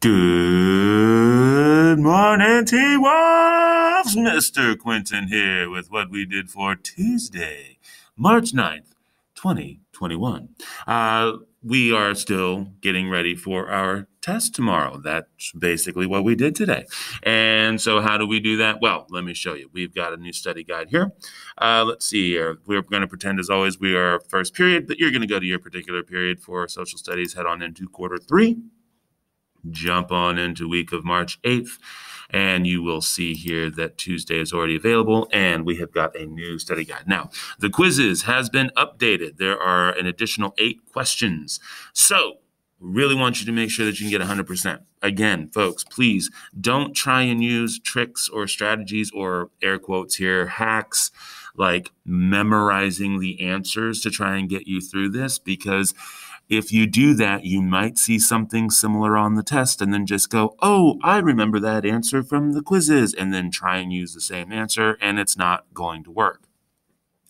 Good morning, T-Wolves! Mr. Quentin here with what we did for Tuesday, March 9th, 2021. We are still getting ready for our test tomorrow. That's basically what we did today. And so how do we do that? Well, let me show you. We've got a new study guide here. Let's see here. We're going to pretend as always we are first period, but you're going to go to your particular period for social studies, head on into quarter 3. Jump on into week of March 8th, and you will see here that Tuesday is already available, and we have got a new study guide. Now, the quizzes has been updated. There are an additional 8 questions. So, really want you to make sure that you can get 100%. Again, folks, please don't try and use tricks or strategies or air quotes here, hacks, like memorizing the answers to try and get you through this, because if you do that, you might see something similar on the test and then just go, oh, I remember that answer from the quizzes, and then try and use the same answer, and it's not going to work.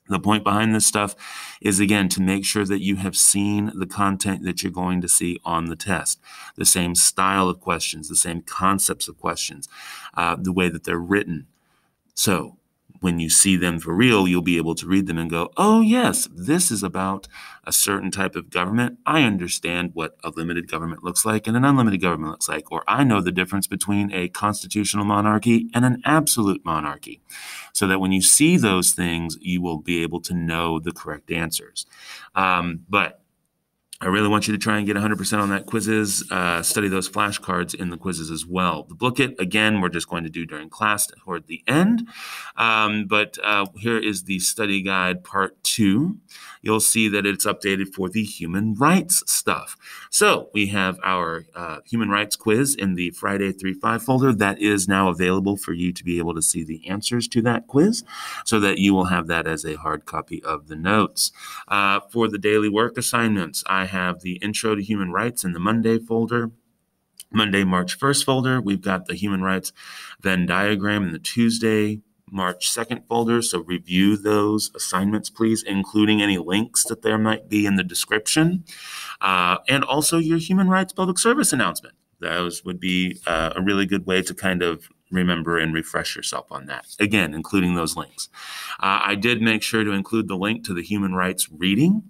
The point behind this stuff is, again, to make sure that you have seen the content that you're going to see on the test, the same style of questions, the same concepts of questions, the way that they're written. So when you see them for real, you'll be able to read them and go, oh, yes, this is about a certain type of government. I understand what a limited government looks like and an unlimited government looks like, or I know the difference between a constitutional monarchy and an absolute monarchy. So that when you see those things, you will be able to know the correct answers. But I really want you to try and get 100% on that quizzes. Study those flashcards in the quizzes as well. The booklet, again, we're just going to do during class toward the end. But here is the study guide part 2. You'll see that it's updated for the human rights stuff. So we have our human rights quiz in the Friday 3-5 folder. That is now available for you to be able to see the answers to that quiz, so that you will have that as a hard copy of the notes. For the daily work assignments, I have the Intro to Human Rights in the Monday folder. Monday, March 1st folder, we've got the Human Rights Venn diagram in the Tuesday, March 2nd folder. So review those assignments, please, including any links that there might be in the description. And also your human rights public service announcement. Those would be a really good way to kind of remember and refresh yourself on that. Again, including those links. I did make sure to include the link to the human rights reading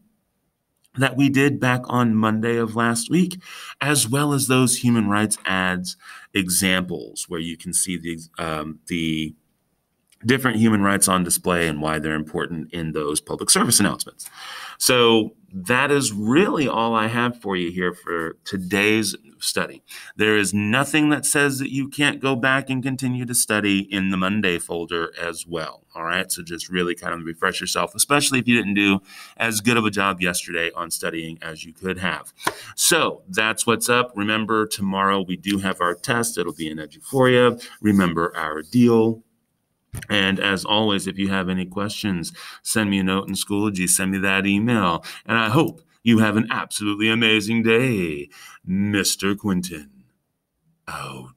that we did back on Monday of last week, as well as those human rights ads examples where you can see the different human rights on display and why they're important in those public service announcements. So that is really all I have for you here for today's study. There is nothing that says that you can't go back and continue to study in the Monday folder as well. All right. So just really kind of refresh yourself, especially if you didn't do as good of a job yesterday on studying as you could have. So that's what's up. Remember, tomorrow we do have our test. It'll be in Eduphoria. Remember our deal. And as always, if you have any questions, send me a note in Schoology, send me that email. And I hope you have an absolutely amazing day, Mr. Quentin. Out.